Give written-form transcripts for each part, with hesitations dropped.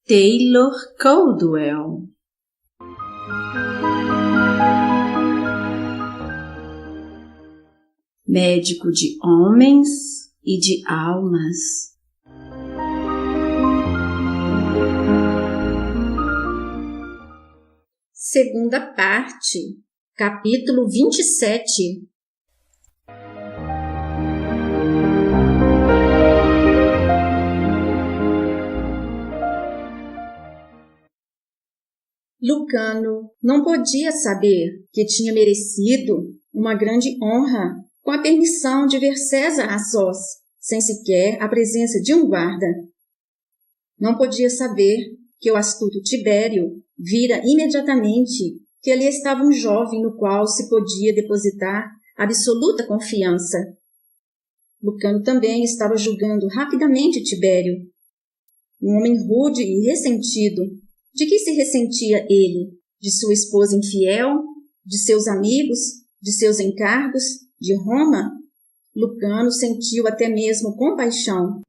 Taylor Caldwell. Médico de homens e de almas. Segunda parte, capítulo 27. Lucano não podia saber que tinha merecido uma grande honra com a permissão de ver César a sós, sem sequer a presença de um guarda. Não podia saber que o astuto Tibério vira imediatamente que ali estava um jovem no qual se podia depositar absoluta confiança. Lucano também estava julgando rapidamente Tibério. Um homem rude e ressentido. De que se ressentia ele? De sua esposa infiel? De seus amigos? De seus encargos? De Roma? Lucano sentiu até mesmo compaixão.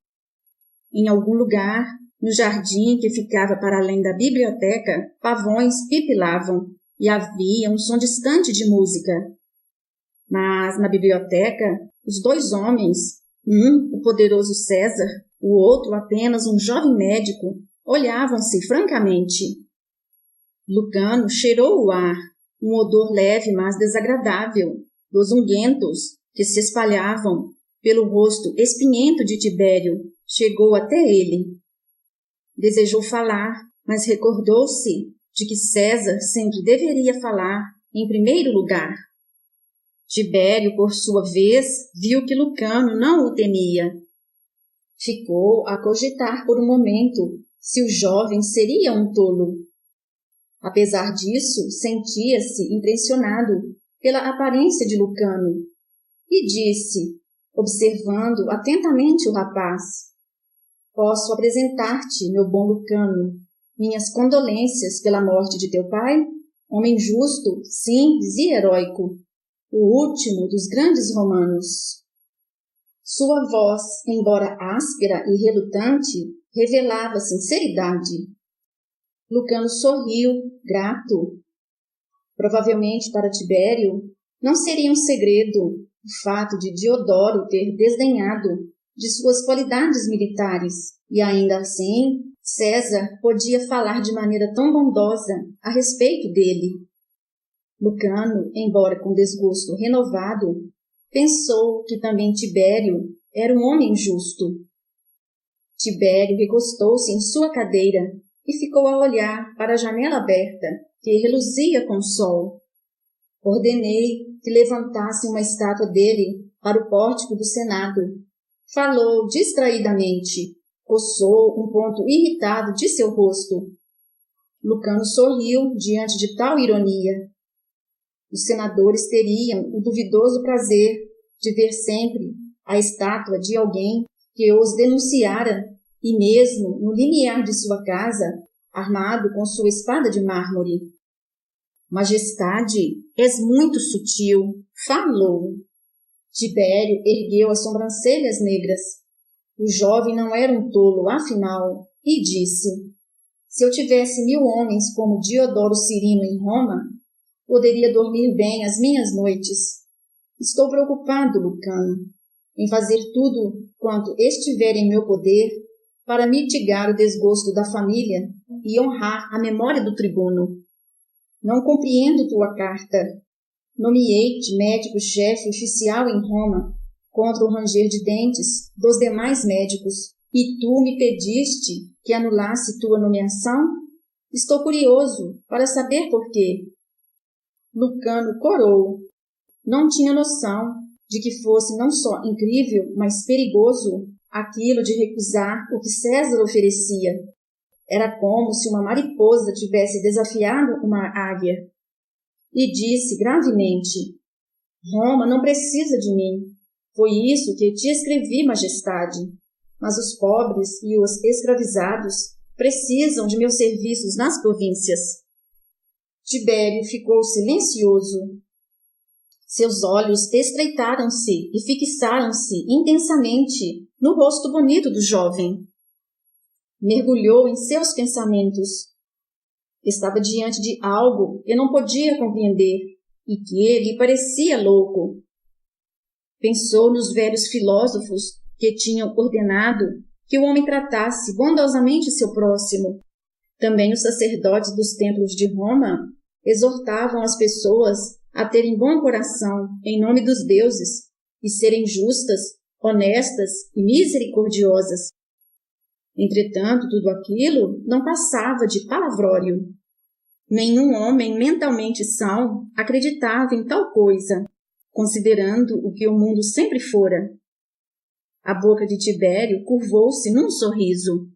Em algum lugar, no jardim que ficava para além da biblioteca, pavões pipilavam e havia um som distante de música. Mas na biblioteca, os dois homens, um o poderoso César, o outro apenas um jovem médico, olhavam-se francamente. Lucano cheirou o ar, um odor leve mas desagradável, dos unguentos que se espalhavam pelo rosto espinhento de Tibério. Chegou até ele. Desejou falar, mas recordou-se de que César sempre deveria falar em primeiro lugar. Tibério, por sua vez, viu que Lucano não o temia. Ficou a cogitar por um momento se o jovem seria um tolo. Apesar disso, sentia-se impressionado pela aparência de Lucano e disse, observando atentamente o rapaz: "Posso apresentar-te, meu bom Lucano, minhas condolências pela morte de teu pai, homem justo, simples e heróico, o último dos grandes romanos." Sua voz, embora áspera e relutante, revelava sinceridade. Lucano sorriu, grato. Provavelmente para Tibério não seria um segredo o fato de Diodoro ter desdenhado de suas qualidades militares, e ainda assim César podia falar de maneira tão bondosa a respeito dele. Lucano, embora com desgosto renovado, pensou que também Tibério era um homem justo. Tibério recostou-se em sua cadeira e ficou a olhar para a janela aberta, que reluzia com o sol. Ordenei que levantasse uma estátua dele para o pórtico do Senado. Falou distraidamente, coçou um ponto irritado de seu rosto. Lucano sorriu diante de tal ironia. Os senadores teriam o duvidoso prazer de ver sempre a estátua de alguém que os denunciara, e mesmo no limiar de sua casa, armado com sua espada de mármore. "Majestade, és muito sutil", falou. Tibério ergueu as sobrancelhas negras. O jovem não era um tolo, afinal, e disse: "Se eu tivesse 1000 homens como Diodoro Cirino em Roma, poderia dormir bem as minhas noites. Estou preocupado, Lucano, em fazer tudo quanto estiver em meu poder para mitigar o desgosto da família e honrar a memória do tribuno. Não compreendo tua carta. Nomeei-te médico-chefe oficial em Roma, contra o ranger de dentes dos demais médicos, e tu me pediste que anulasse tua nomeação? Estou curioso para saber por quê." Lucano corou. Não tinha noção de que fosse não só incrível, mas perigoso aquilo de recusar o que César oferecia. Era como se uma mariposa tivesse desafiado uma águia. E disse gravemente: "Roma não precisa de mim. Foi isso que te escrevi, majestade. Mas os pobres e os escravizados precisam de meus serviços nas províncias." Tibério ficou silencioso. Seus olhos estreitaram-se e fixaram-se intensamente no rosto bonito do jovem. mergulhou em seus pensamentos. Estava diante de algo que não podia compreender e que lhe parecia louco. Pensou nos velhos filósofos que tinham ordenado que o homem tratasse bondosamente seu próximo. Também os sacerdotes dos templos de Roma exortavam as pessoas a terem bom coração em nome dos deuses e serem justas, honestas e misericordiosas. Entretanto, tudo aquilo não passava de palavrório. Nenhum homem mentalmente são acreditava em tal coisa, considerando o que o mundo sempre fora. A boca de Tibério curvou-se num sorriso.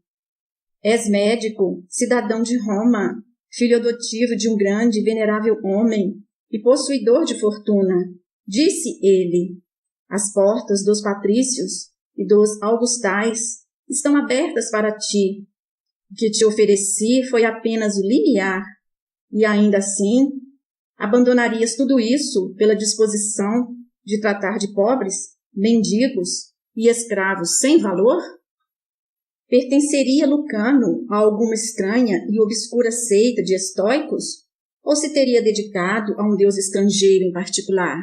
És médico, cidadão de Roma, filho adotivo de um grande e venerável homem e possuidor de fortuna, disse ele. As portas dos patrícios e dos augustais estão abertas para ti. O que te ofereci foi apenas o limiar, e ainda assim abandonarias tudo isso pela disposição de tratar de pobres, mendigos e escravos sem valor? Pertenceria Lucano a alguma estranha e obscura seita de estoicos, ou se teria dedicado a um deus estrangeiro em particular?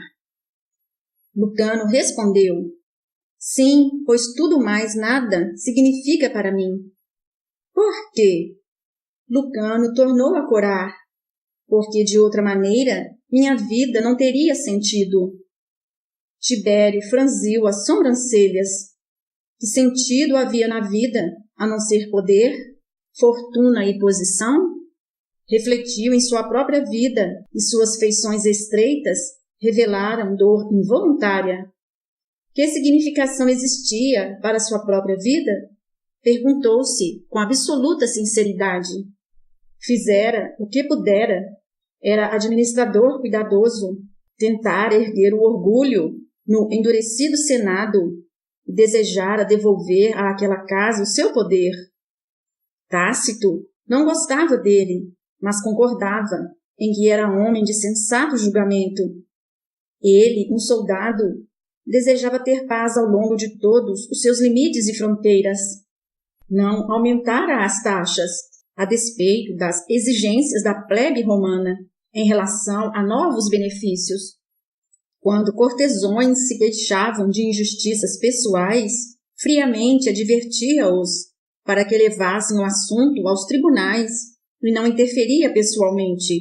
Lucano respondeu: sim, pois tudo mais nada significa para mim. Por quê? Lucano tornou a corar. Porque de outra maneira minha vida não teria sentido. Tibério franziu as sobrancelhas. Que sentido havia na vida, a não ser poder, fortuna e posição? Refletiu em sua própria vida e suas feições estreitas revelaram dor involuntária. Que significação existia para sua própria vida? Perguntou-se com absoluta sinceridade. Fizera o que pudera. Era administrador cuidadoso. Tentar erguer o orgulho no endurecido Senado e desejara devolver àquela casa o seu poder. Tácito não gostava dele, mas concordava em que era homem de sensato julgamento. Ele, um soldado, desejava ter paz ao longo de todos os seus limites e fronteiras. Não aumentara as taxas, a despeito das exigências da plebe romana em relação a novos benefícios. Quando cortesões se queixavam de injustiças pessoais, friamente advertia-os para que levassem o assunto aos tribunais e não interferia pessoalmente.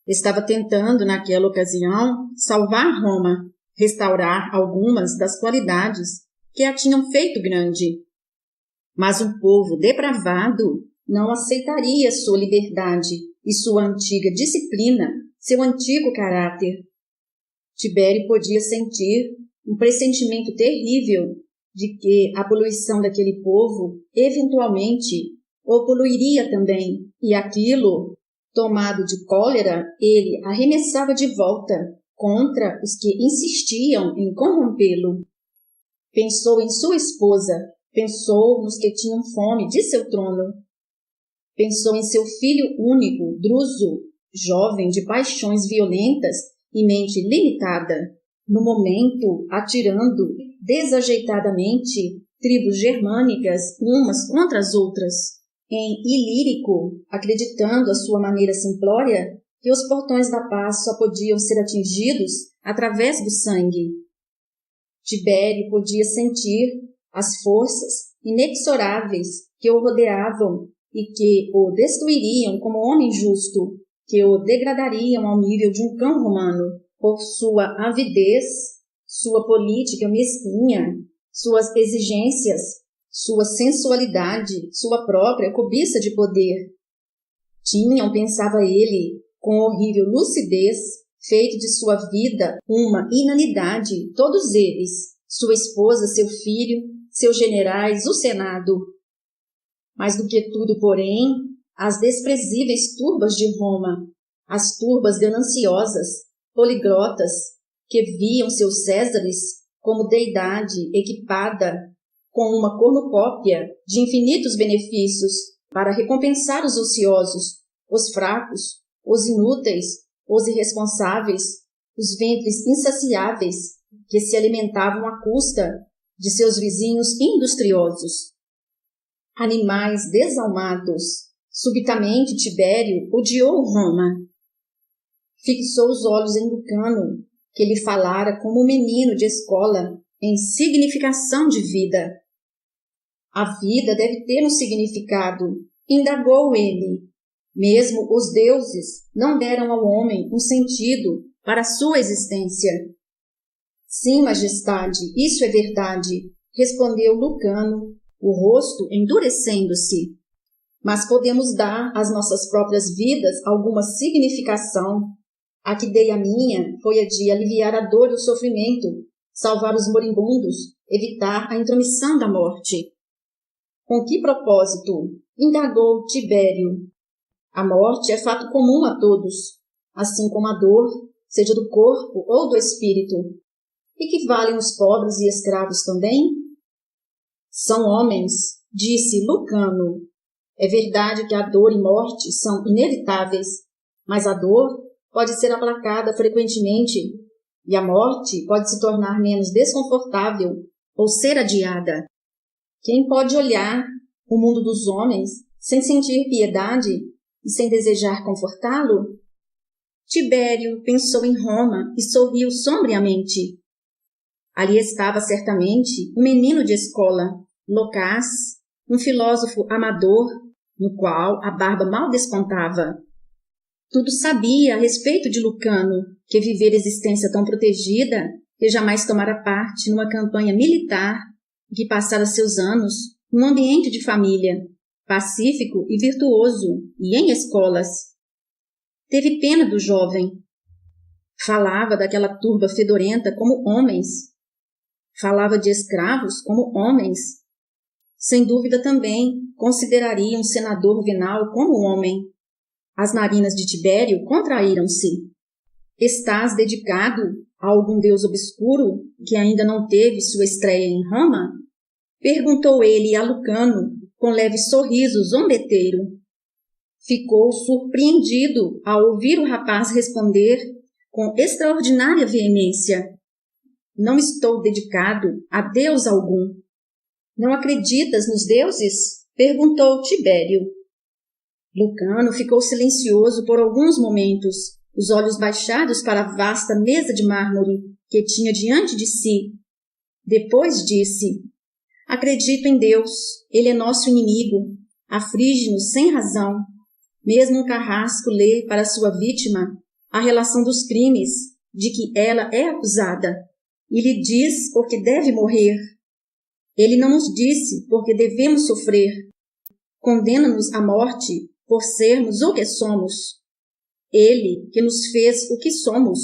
Estava tentando, naquela ocasião, salvar Roma, restaurar algumas das qualidades que a tinham feito grande. Mas um povo depravado não aceitaria sua liberdade e sua antiga disciplina, seu antigo caráter. Tibério podia sentir um pressentimento terrível de que a poluição daquele povo, eventualmente, o poluiria também, e aquilo, tomado de cólera, ele arremessava de volta contra os que insistiam em corrompê-lo. Pensou em sua esposa, pensou nos que tinham fome de seu trono. Pensou em seu filho único, Druso, jovem de paixões violentas e mente limitada, no momento atirando desajeitadamente tribos germânicas umas contra as outras, em Ilírico, acreditando à sua maneira simplória que os portões da paz só podiam ser atingidos através do sangue. Tibério podia sentir as forças inexoráveis que o rodeavam e que o destruiriam como homem justo, que o degradariam ao nível de um cão romano por sua avidez, sua política mesquinha, suas exigências, sua sensualidade, sua própria cobiça de poder. Tinham, pensava ele, com horrível lucidez, feito de sua vida uma inanidade, todos eles, sua esposa, seu filho, seus generais, o Senado. Mais do que tudo, porém, as desprezíveis turbas de Roma, as turbas gananciosas, poliglotas, que viam seus Césares como deidade equipada com uma cornucópia de infinitos benefícios para recompensar os ociosos, os fracos, os inúteis, os irresponsáveis, os ventres insaciáveis que se alimentavam à custa de seus vizinhos industriosos. animais desalmados. Subitamente Tibério odiou Roma. Fixou os olhos em Lucano, que lhe falara como um menino de escola, em significação de vida. A vida deve ter um significado, indagou ele. Mesmo os deuses não deram ao homem um sentido para sua existência. Sim, majestade, isso é verdade, respondeu Lucano, o rosto endurecendo-se. Mas podemos dar às nossas próprias vidas alguma significação. A que dei a minha foi a de aliviar a dor e o sofrimento, salvar os moribundos, evitar a intromissão da morte. Com que propósito? Indagou Tibério. A morte é fato comum a todos, assim como a dor, seja do corpo ou do espírito. E que valem os pobres e escravos também? São homens, disse Lucano. É verdade que a dor e morte são inevitáveis, mas a dor pode ser aplacada frequentemente e a morte pode se tornar menos desconfortável ou ser adiada. Quem pode olhar o mundo dos homens sem sentir piedade e sem desejar confortá-lo? Tibério pensou em Roma e sorriu sombriamente. Ali estava certamente um menino de escola, loquaz, um filósofo amador, no qual a barba mal despontava. Tudo sabia a respeito de Lucano, que vivera existência tão protegida que jamais tomara parte numa campanha militar e que passara seus anos num ambiente de família, pacífico e virtuoso, e em escolas. Teve pena do jovem. Falava daquela turba fedorenta como homens. Falava de escravos como homens. Sem dúvida também consideraria um senador venal como homem. As narinas de Tibério contraíram-se. Estás dedicado a algum deus obscuro que ainda não teve sua estreia em Roma? Perguntou ele a Lucano com leve sorriso zombeteiro. Ficou surpreendido ao ouvir o rapaz responder com extraordinária veemência. Não estou dedicado a deus algum. Não acreditas nos deuses? Perguntou Tibério. Lucano ficou silencioso por alguns momentos, os olhos baixados para a vasta mesa de mármore que tinha diante de si. Depois disse: acredito em Deus, ele é nosso inimigo, aflige-nos sem razão. Mesmo um carrasco lê para sua vítima a relação dos crimes de que ela é acusada e lhe diz por que deve morrer. Ele não nos disse por que devemos sofrer. Condena-nos à morte por sermos o que somos. Ele que nos fez o que somos.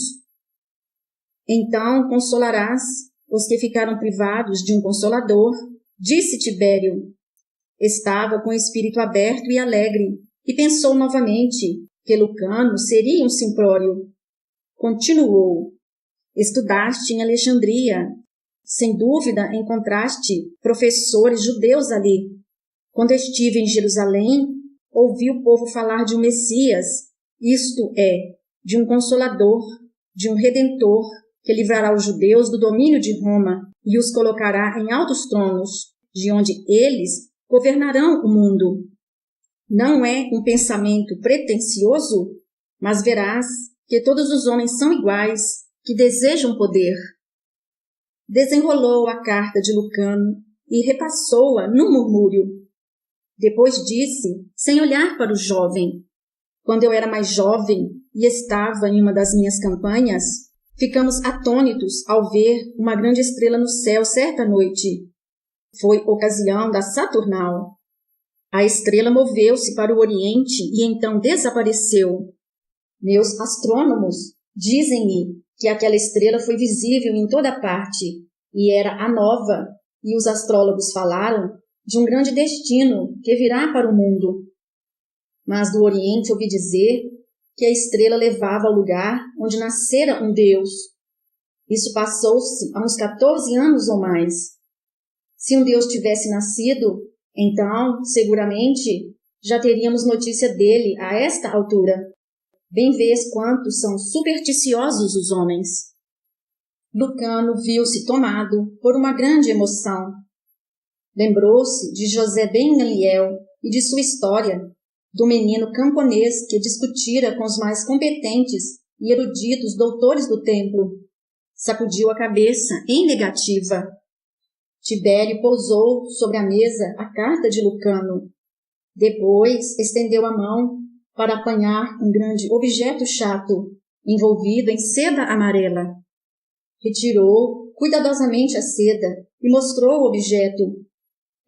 Então consolarás os que ficaram privados de um consolador, disse Tibério. Estava com o espírito aberto e alegre, e pensou novamente que Lucano seria um simplório. Continuou. Estudaste em Alexandria. Sem dúvida encontraste professores judeus ali. Quando estive em Jerusalém, ouvi o povo falar de um Messias, isto é, de um Consolador, de um Redentor, que livrará os judeus do domínio de Roma e os colocará em altos tronos, de onde eles governarão o mundo. Não é um pensamento pretensioso, mas verás que todos os homens são iguais, que desejam poder. Desenrolou a carta de Lucano e repassou-a num murmúrio. Depois disse, sem olhar para o jovem: quando eu era mais jovem e estava em uma das minhas campanhas, ficamos atônitos ao ver uma grande estrela no céu certa noite. Foi ocasião da Saturnal. A estrela moveu-se para o oriente e então desapareceu. Meus astrônomos dizem-me que aquela estrela foi visível em toda parte e era a nova, e os astrólogos falaram de um grande destino que virá para o mundo. Mas do Oriente ouvi dizer que a estrela levava ao lugar onde nascera um Deus. Isso passou-se há uns 14 anos ou mais. Se um Deus tivesse nascido, então, seguramente, já teríamos notícia dele a esta altura. Bem vês quanto são supersticiosos os homens. Lucano viu-se tomado por uma grande emoção. Lembrou-se de José ben Gamaliel e de sua história, do menino camponês que discutira com os mais competentes e eruditos doutores do templo. Sacudiu a cabeça em negativa. Tibério pousou sobre a mesa a carta de Lucano. Depois estendeu a mão para apanhar um grande objeto chato, envolvido em seda amarela. Retirou cuidadosamente a seda e mostrou o objeto.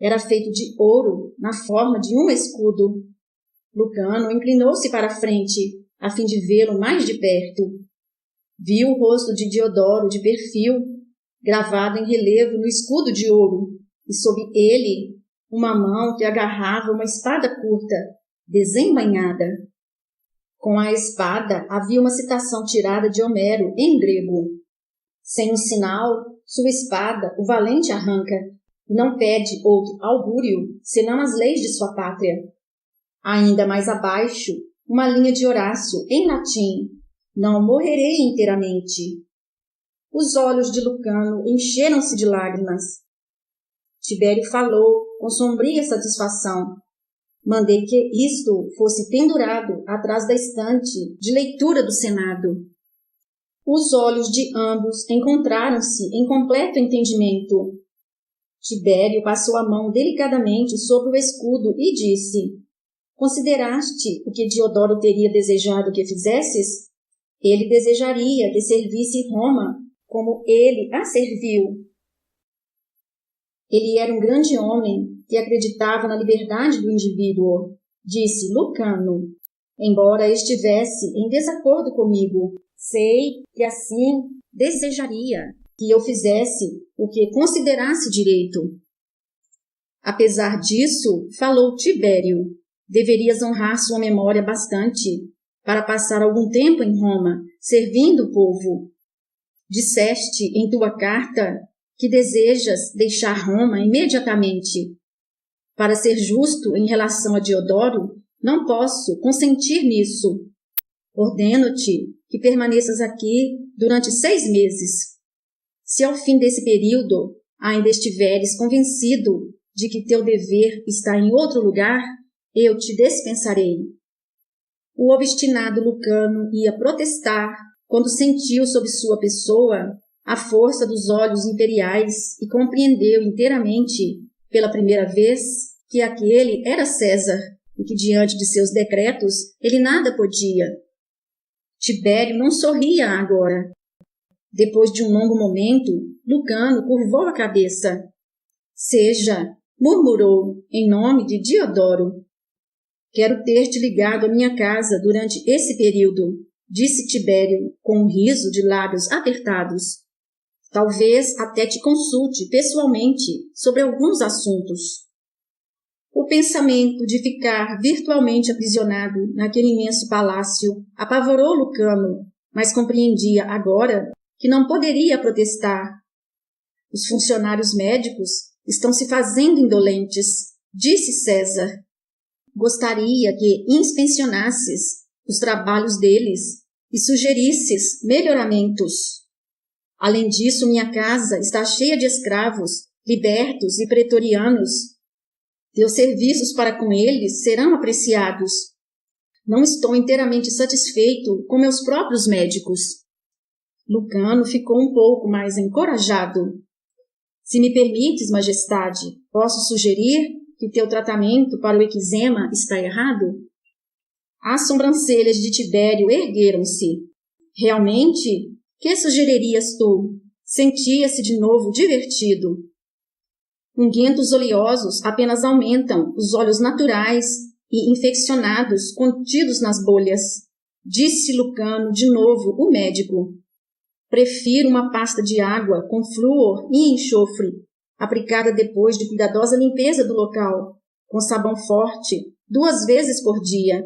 Era feito de ouro, na forma de um escudo. Lucano inclinou-se para a frente, a fim de vê-lo mais de perto. Viu o rosto de Diodoro de perfil, gravado em relevo no escudo de ouro, e sob ele uma mão que agarrava uma espada curta, desembainhada. Com a espada havia uma citação tirada de Homero em grego. Sem um sinal, sua espada o valente arranca, e não pede outro augúrio, senão as leis de sua pátria. Ainda mais abaixo, uma linha de Horácio, em latim: não morrerei inteiramente. Os olhos de Lucano encheram-se de lágrimas. Tibério falou com sombria satisfação. Mandei que isto fosse pendurado atrás da estante de leitura do Senado. Os olhos de ambos encontraram-se em completo entendimento. Tibério passou a mão delicadamente sobre o escudo e disse: consideraste o que Diodoro teria desejado que fizesses? Ele desejaria que servisse Roma como ele a serviu. Ele era um grande homem que acreditava na liberdade do indivíduo, disse Lucano, embora estivesse em desacordo comigo. Sei que assim desejaria que eu fizesse o que considerasse direito. Apesar disso, falou Tibério, deverias honrar sua memória bastante para passar algum tempo em Roma, servindo o povo. Disseste em tua carta que desejas deixar Roma imediatamente. Para ser justo em relação a Diodoro, não posso consentir nisso. Ordeno-te que permaneças aqui durante 6 meses. Se ao fim desse período ainda estiveres convencido de que teu dever está em outro lugar, eu te dispensarei. O obstinado Lucano ia protestar quando sentiu sob sua pessoa a força dos olhos imperiais e compreendeu inteiramente, pela primeira vez, que aquele era César e que diante de seus decretos ele nada podia. Tibério não sorria agora. Depois de um longo momento, Lucano curvou a cabeça. Seja, murmurou, em nome de Diodoro. Quero ter-te ligado à minha casa durante esse período, disse Tibério, com um riso de lábios apertados. Talvez até te consulte pessoalmente sobre alguns assuntos. O pensamento de ficar virtualmente aprisionado naquele imenso palácio apavorou Lucano, mas compreendia agora que não poderia protestar. Os funcionários médicos estão se fazendo indolentes, disse César. Gostaria que inspecionasses os trabalhos deles e sugerisses melhoramentos. Além disso, minha casa está cheia de escravos, libertos e pretorianos. Teus serviços para com eles serão apreciados. Não estou inteiramente satisfeito com meus próprios médicos. Lucano ficou um pouco mais encorajado. Se me permites, majestade, posso sugerir que teu tratamento para o eczema está errado? As sobrancelhas de Tibério ergueram-se. Realmente, que sugeririas tu? Sentia-se de novo divertido. Unguentos oleosos apenas aumentam os olhos naturais e infeccionados contidos nas bolhas. Disse Lucano de novo o médico. Prefiro uma pasta de água com flúor e enxofre, aplicada depois de cuidadosa limpeza do local, com sabão forte, 2 vezes por dia.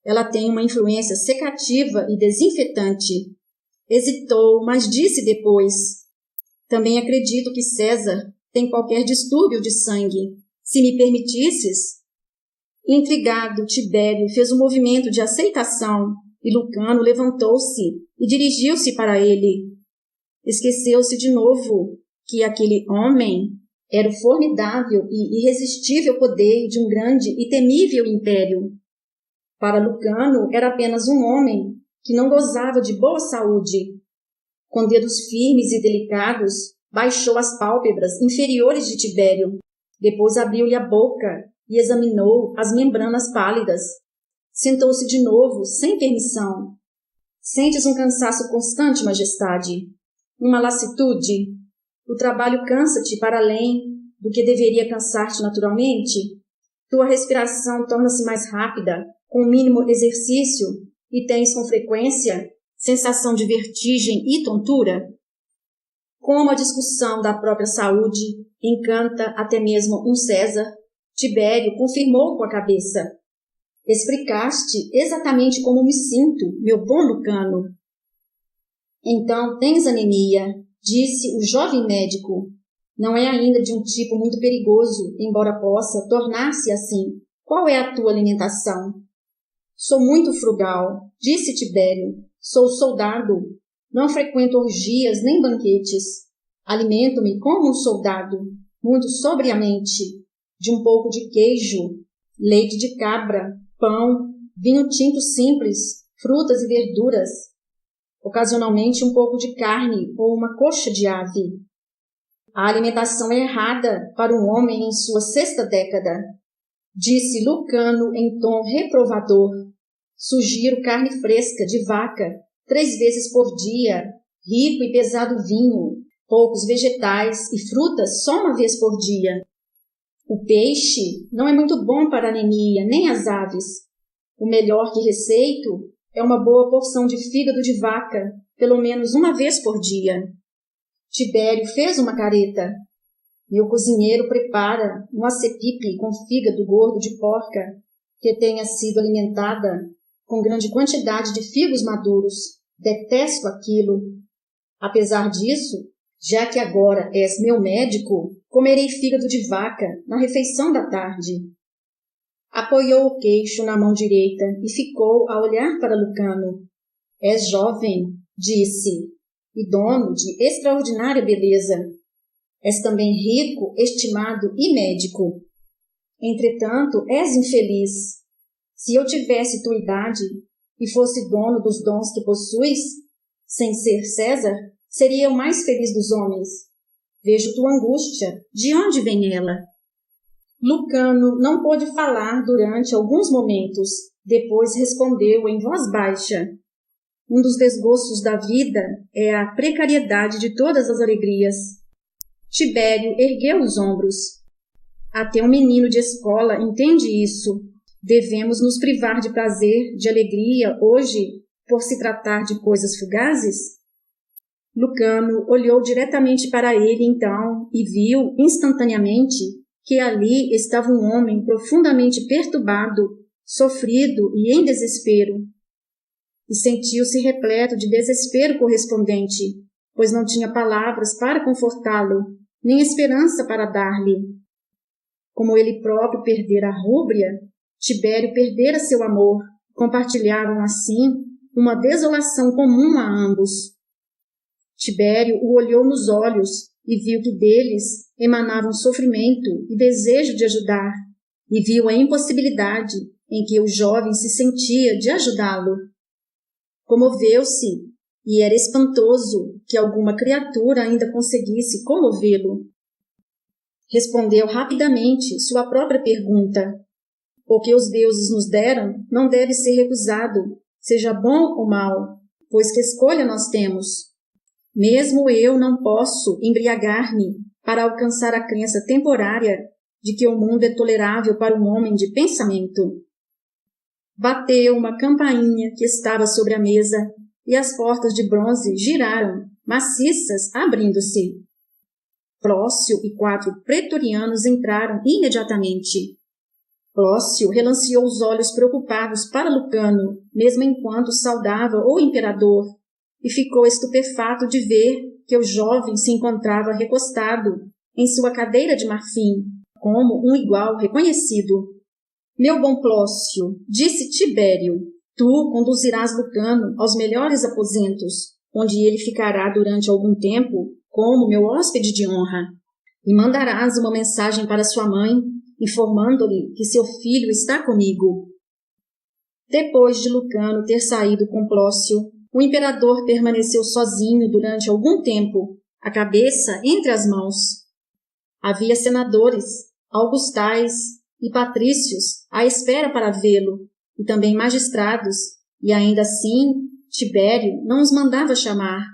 Ela tem uma influência secativa e desinfetante. Hesitou, mas disse depois. Também acredito que César tem qualquer distúrbio de sangue. Se me permitisses. Intrigado, Tibério fez um movimento de aceitação e Lucano levantou-se e dirigiu-se para ele. Esqueceu-se de novo que aquele homem Era o formidável e irresistível poder de um grande e temível império. Para Lucano era apenas um homem que não gozava de boa saúde. Com dedos firmes e delicados, baixou as pálpebras inferiores de Tibério. Depois abriu-lhe a boca e examinou as membranas pálidas. Sentou-se de novo, sem permissão. Sentes um cansaço constante, majestade? Uma lassitude? O trabalho cansa-te para além do que deveria cansar-te naturalmente? Tua respiração torna-se mais rápida, com o mínimo exercício, e tens com frequência sensação de vertigem e tontura? Como a discussão da própria saúde encanta até mesmo um César, Tibério confirmou com a cabeça. Explicaste exatamente como me sinto, meu bom Lucano. Então tens anemia, disse o jovem médico. Não é ainda de um tipo muito perigoso, embora possa tornar-se assim. Qual é a tua alimentação? Sou muito frugal, disse Tibério. Sou soldado. Não frequento orgias nem banquetes. Alimento-me como um soldado, muito sobriamente, de um pouco de queijo, leite de cabra, pão, vinho tinto simples, frutas e verduras, ocasionalmente um pouco de carne ou uma coxa de ave. A alimentação é errada para um homem em sua 6ª década, disse Lucano em tom reprovador. Sugiro carne fresca de vaca 3 vezes por dia, rico e pesado vinho, poucos vegetais e frutas só uma vez por dia. O peixe não é muito bom para a anemia, nem as aves. O melhor que receito é uma boa porção de fígado de vaca, pelo menos uma vez por dia. Tibério fez uma careta. Meu cozinheiro prepara um acepipe com fígado gordo de porca, que tenha sido alimentada com grande quantidade de figos maduros. Detesto aquilo. Apesar disso, já que agora és meu médico, comerei fígado de vaca na refeição da tarde. Apoiou o queixo na mão direita e ficou a olhar para Lucano. És jovem, disse, e dono de extraordinária beleza. És também rico, estimado e médico. Entretanto, és infeliz. Se eu tivesse tua idade e fosse dono dos dons que possuis, sem ser César, seria o mais feliz dos homens. Vejo tua angústia. De onde vem ela? Lucano não pôde falar durante alguns momentos. Depois respondeu em voz baixa. Um dos desgostos da vida é a precariedade de todas as alegrias. Tibério ergueu os ombros. Até um menino de escola entende isso. Devemos nos privar de prazer, de alegria, hoje, por se tratar de coisas fugazes? Lucano olhou diretamente para ele então e viu, instantaneamente, que ali estava um homem profundamente perturbado, sofrido e em desespero. E sentiu-se repleto de desespero correspondente, pois não tinha palavras para confortá-lo, nem esperança para dar-lhe. Como ele próprio perdera a rúbria, Tibério perdera seu amor. Compartilhavam, assim, uma desolação comum a ambos. Tibério o olhou nos olhos e viu que deles emanavam sofrimento e desejo de ajudar, e viu a impossibilidade em que o jovem se sentia de ajudá-lo. Comoveu-se, e era espantoso que alguma criatura ainda conseguisse comovê-lo. Respondeu rapidamente sua própria pergunta. O que os deuses nos deram não deve ser recusado, seja bom ou mal, pois que escolha nós temos. Mesmo eu não posso embriagar-me para alcançar a crença temporária de que o mundo é tolerável para um homem de pensamento. Bateu uma campainha que estava sobre a mesa e as portas de bronze giraram, maciças, abrindo-se. Plócio e 4 pretorianos entraram imediatamente. Plócio relanceou os olhos preocupados para Lucano, mesmo enquanto saudava o imperador, e ficou estupefato de ver que o jovem se encontrava recostado em sua cadeira de marfim, como um igual reconhecido. Meu bom Plócio, disse Tibério, tu conduzirás Lucano aos melhores aposentos, onde ele ficará durante algum tempo como meu hóspede de honra. e mandarás uma mensagem para sua mãe, informando-lhe que seu filho está comigo. Depois de Lucano ter saído com Plócio, o imperador permaneceu sozinho durante algum tempo, a cabeça entre as mãos. Havia senadores, augustais e patrícios à espera para vê-lo, e também magistrados, e ainda assim Tibério não os mandava chamar.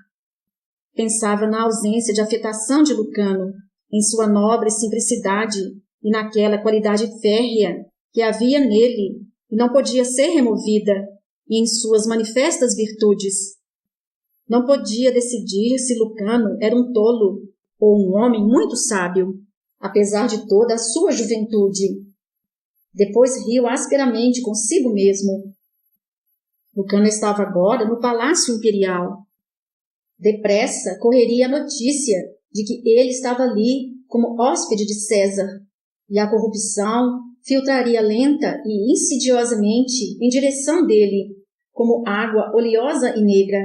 Pensava na ausência de afetação de Lucano, em sua nobre simplicidade e naquela qualidade férrea que havia nele e não podia ser removida, e em suas manifestas virtudes. Não podia decidir se Lucano era um tolo ou um homem muito sábio, apesar de toda a sua juventude. Depois riu asperamente consigo mesmo. Lucano estava agora no Palácio Imperial. Depressa correria a notícia de que ele estava ali como hóspede de César, e a corrupção filtraria lenta e insidiosamente em direção dele, como água oleosa e negra.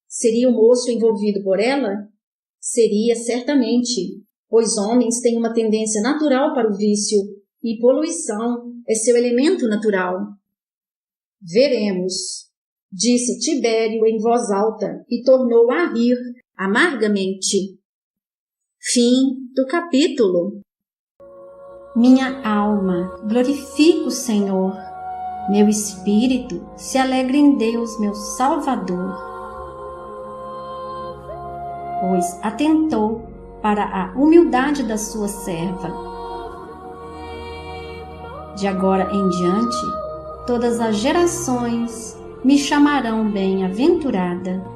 Seria o moço envolvido por ela? Seria, certamente, pois homens têm uma tendência natural para o vício, e poluição é seu elemento natural. Veremos, disse Tibério em voz alta e tornou a rir amargamente. Fim do capítulo. Minha alma glorifica o Senhor, meu espírito se alegra em Deus, meu Salvador, pois atentou para a humildade da sua serva. De agora em diante, todas as gerações me chamarão bem-aventurada.